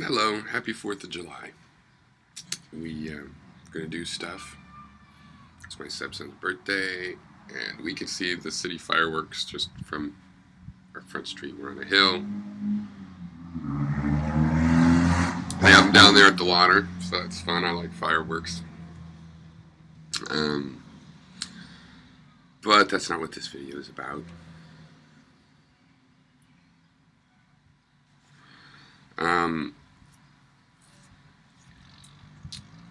Hello, happy 4th of July. We gonna do stuff. It's my stepson's birthday, and we can see the city fireworks just from our front street. We're on a hill. They have them down there at the water, so it's fun. I like fireworks. Um, but that's not what this video is about. Um,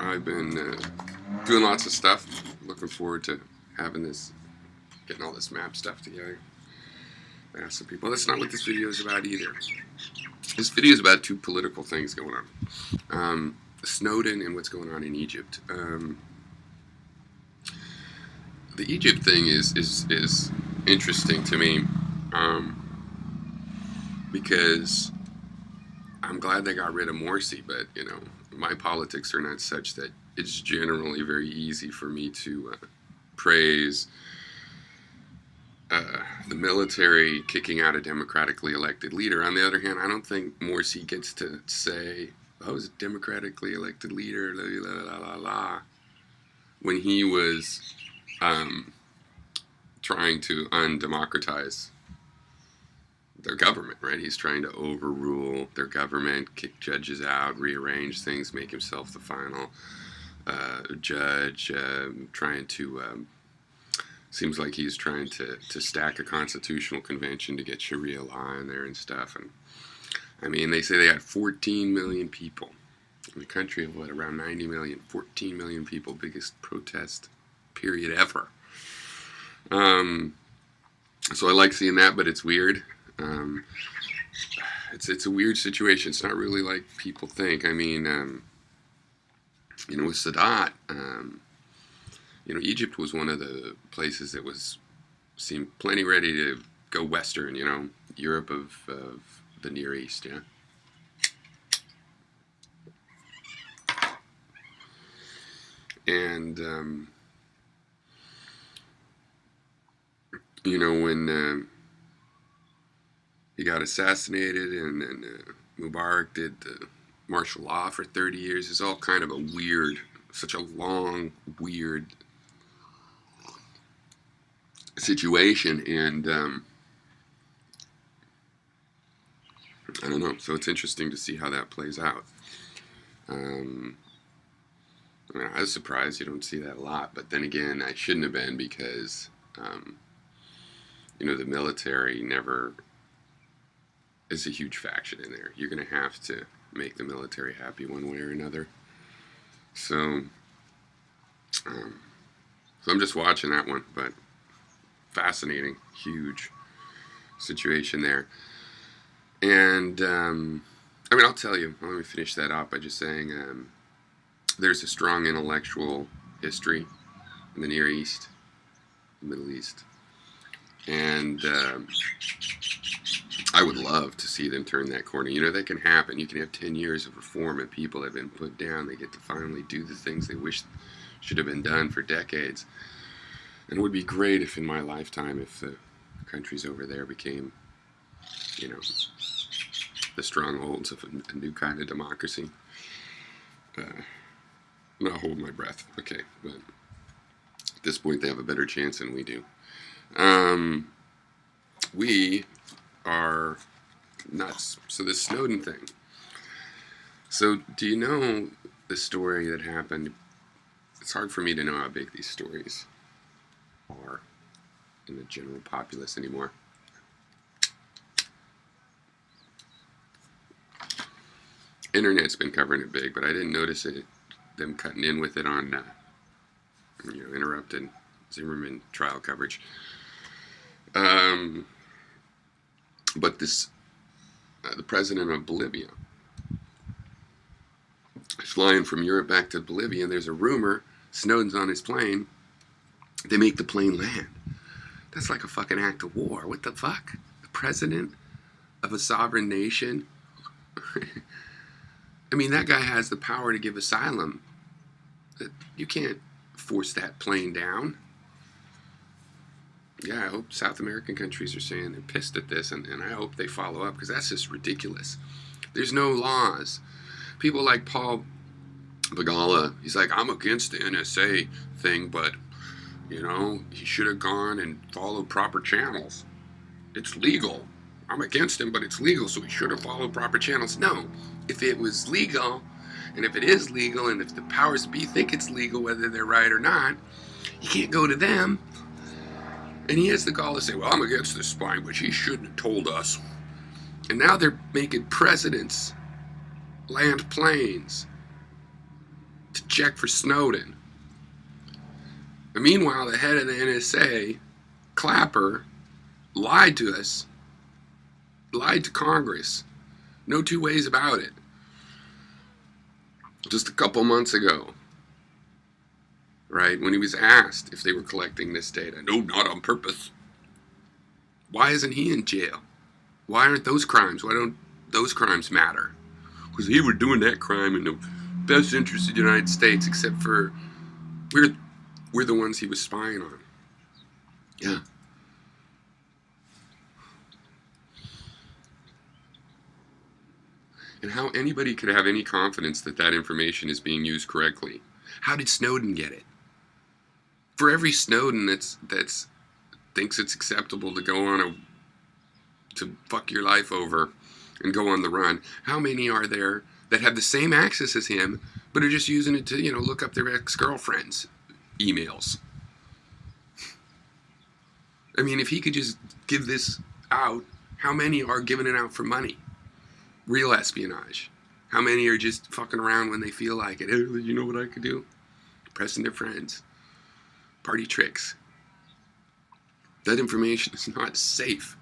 I've been doing lots of stuff. Looking forward to having this, getting all this map stuff together. I asked some people. That's not what this video is about either. This video is about two political things going on. Snowden and what's going on in Egypt. The Egypt thing is interesting to me because I'm glad they got rid of Morsi, but my politics are not such that it's generally very easy for me to praise the military kicking out a democratically elected leader. On the other hand, I don't think Morsi gets to say, "I was a democratically elected leader," la la la la la, when he was trying to undemocratize their government, right? He's trying to overrule their government, kick judges out, rearrange things, make himself the final judge, trying to seems like he's trying to stack a constitutional convention to get Sharia law in there and stuff. And I mean, they say they had 14 million people in a country of what, around 90 million. 14 million people, biggest protest period ever. So I like seeing that, but it's weird. It's a weird situation. It's not really like people think. I mean, with Sadat, Egypt was one of the places that seemed plenty ready to go Western. Europe of the Near East. Yeah. And when he got assassinated, and then Mubarak did the martial law for 30 years. It's all kind of such a long, weird situation, and I don't know. So it's interesting to see how that plays out. I was surprised you don't see that a lot, but then again, I shouldn't have been, because the military never is a huge faction in there. You're going to have to make the military happy one way or another. So I'm just watching that one, but fascinating, huge situation there. And I'll tell you, let me finish that off by just saying there's a strong intellectual history in the Near East, the Middle East, and I would love to see them turn that corner. That can happen. You can have 10 years of reform and people have been put down. They get to finally do the things they wish should have been done for decades. And it would be great if in my lifetime, if the countries over there became, the strongholds of a new kind of democracy. Not hold my breath. Okay, but at this point they have a better chance than we do. We are nuts. So this Snowden thing. So do you know the story that happened? It's hard for me to know how big these stories are in the general populace anymore. Internet's been covering it big, but I didn't notice them cutting in with it on interrupted Zimmerman trial coverage. But the president of Bolivia is flying from Europe back to Bolivia, and there's a rumor Snowden's on his plane. They make the plane land. That's like a fucking act of war. What the fuck? The president of a sovereign nation? I mean, that guy has the power to give asylum. You can't force that plane down. Yeah, I hope South American countries are saying they're pissed at this, and I hope they follow up, because that's just ridiculous. There's no laws People like Paul Begala, he's like, I'm against the NSA thing, but, you know, he should have gone and followed proper channels. It's legal. I'm against him, but it's legal, so he should have followed proper channels. No. If it was legal, and if it is legal, and if the powers that be think it's legal, whether they're right or not, you can't go to them. And he has the gall to say, well, I'm against this spying, which he shouldn't have told us. And now they're making presidents land planes to check for Snowden. And meanwhile, the head of the NSA, Clapper, lied to us, lied to Congress. No two ways about it. Just a couple months ago, right, when he was asked if they were collecting this data. No, not on purpose. Why isn't he in jail? Why aren't those crimes? Why don't those crimes matter? Because he were doing that crime in the best interest of the United States, except for we're the ones he was spying on. Yeah. And how anybody could have any confidence that that information is being used correctly. How did Snowden get it? For every Snowden that's thinks it's acceptable to go on to fuck your life over and go on the run, how many are there that have the same access as him, but are just using it to, you know, look up their ex-girlfriends' emails? I mean, if he could just give this out, how many are giving it out for money? Real espionage. How many are just fucking around when they feel like it? Hey, you know what I could do? Pressing their friends. Party tricks. That information is not safe.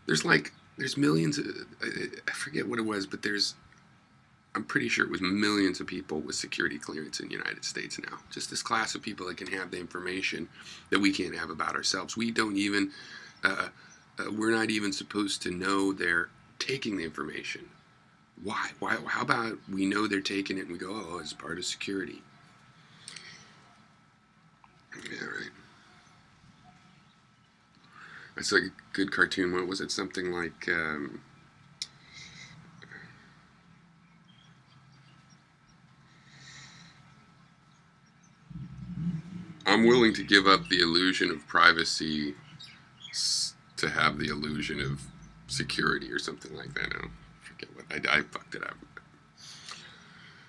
There's millions of, I forget what it was, but I'm pretty sure it was millions of people with security clearance in the United States now. Just this class of people that can have the information that we can't have about ourselves. We don't even, we're not even supposed to know they're taking the information. Why? How about we know they're taking it and we go, oh, it's part of security. Yeah, right. I saw a good cartoon. What was it? Something like, I'm willing to give up the illusion of privacy to have the illusion of security or something like that. I forget what I fucked it up.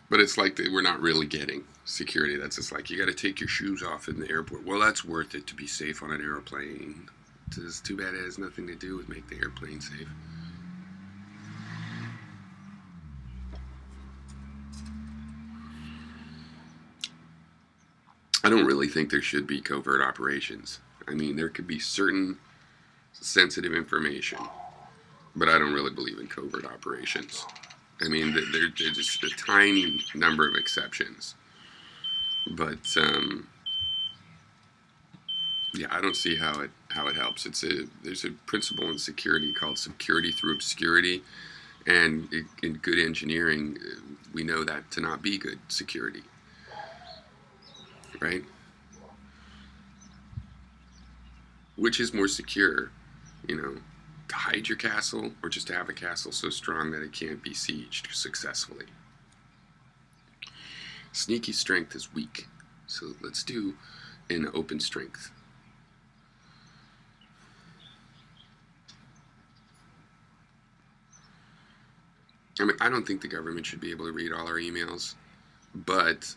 But it's like we're not really getting security. That's just like, you got to take your shoes off in the airport. Well, that's worth it to be safe on an airplane. It's too bad it has nothing to do with make the airplane safe. I don't really think there should be covert operations. I mean, there could be certain sensitive information, but I don't really believe in covert operations. I mean, there's just a tiny number of exceptions. But, yeah, I don't see how it helps. There's a principle in security called security through obscurity, and in good engineering, we know that to not be good security, right? Which is more secure, you know, to hide your castle or just to have a castle so strong that it can't be sieged successfully? Sneaky strength is weak, so let's do an open strength. I mean, I don't think the government should be able to read all our emails, but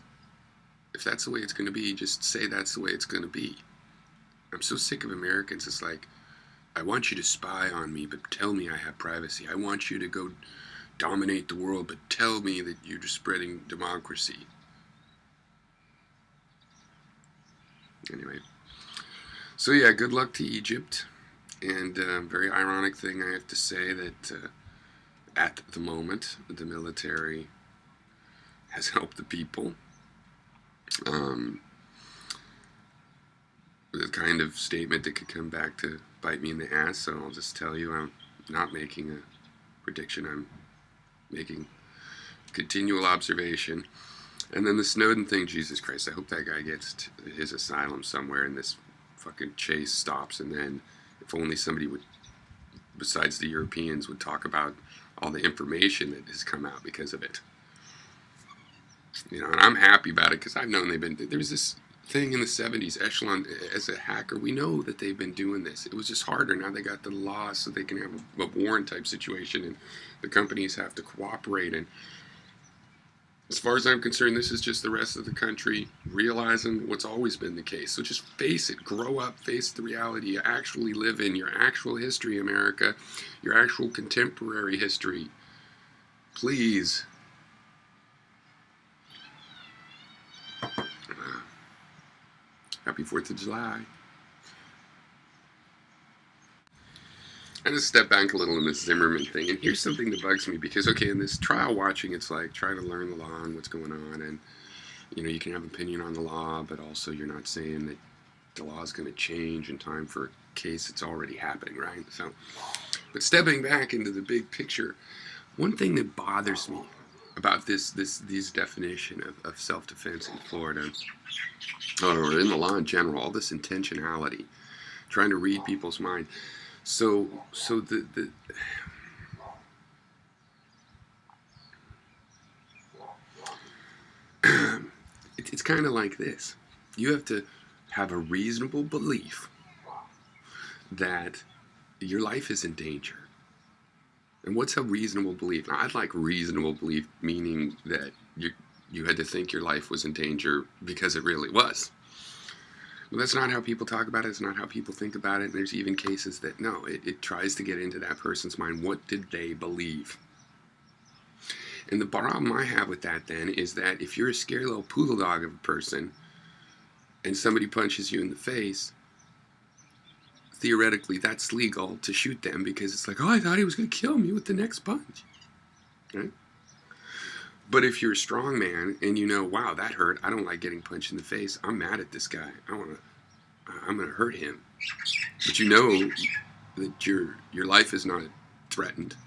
if that's the way it's going to be, just say that's the way it's going to be. I'm so sick of Americans. It's like, I want you to spy on me, but tell me I have privacy. I want you to go dominate the world, but tell me that you're just spreading democracy. Anyway, so yeah, good luck to Egypt. And very ironic thing I have to say that at the moment, the military has helped the people. The kind of statement that could come back to bite me in the ass, so I'll just tell you I'm not making a prediction. I'm making continual observation. And then the Snowden thing, Jesus Christ, I hope that guy gets his asylum somewhere and this fucking chase stops, and then if only somebody would besides the Europeans, would talk about all the information that has come out because of it. You know, and I'm happy about it because I've known there was this thing in the 70s, Echelon, as a hacker, we know that they've been doing this. It was just harder. Now they got the law so they can have a warrant type situation, and the companies have to cooperate. And as far as I'm concerned, this is just the rest of the country realizing what's always been the case. So just face it, grow up, face the reality you actually live in, your actual history, America, your actual contemporary history. Please. Happy 4th of July. I just step back a little in this Zimmerman thing, and here's something that bugs me, because, okay, in this trial watching, it's like trying to learn the law and what's going on, and, you know, you can have an opinion on the law, but also you're not saying that the law is going to change in time for a case that's already happening, right? So, but stepping back into the big picture, one thing that bothers me about this definition of self-defense in Florida, or in the law in general, all this intentionality, trying to read people's mind. So it's kind of like this. You have to have a reasonable belief that your life is in danger. And what's a reasonable belief? Now, I'd like reasonable belief, meaning that you had to think your life was in danger because it really was. Well, that's not how people talk about it. It's not how people think about it. And there's even cases that, no, it tries to get into that person's mind. What did they believe? And the problem I have with that, then, is that if you're a scary little poodle dog of a person and somebody punches you in the face, theoretically, that's legal to shoot them, because it's like, oh, I thought he was going to kill me with the next punch. Right? But if you're a strong man and you know, wow, that hurt, I don't like getting punched in the face, I'm mad at this guy, I'm going to hurt him. But you know that your life is not threatened,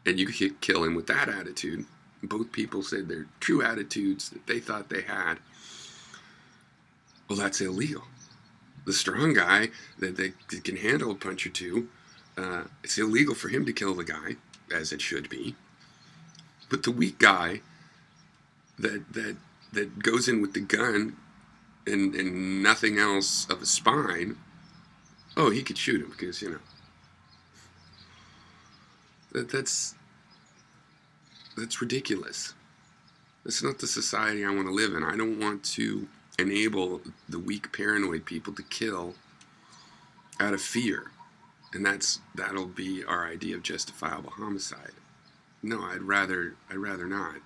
and you could kill him with that attitude. Both people said their true attitudes that they thought they had. Well, that's illegal. The strong guy that can handle a punch or two, it's illegal for him to kill the guy, as it should be. But the weak guy that goes in with the gun and nothing else of a spine, oh, he could shoot him, because, you know, that's ridiculous. That's not the society I want to live in. I don't want to enable the weak, paranoid people to kill out of fear. And that'll be our idea of justifiable homicide. No, I'd rather not.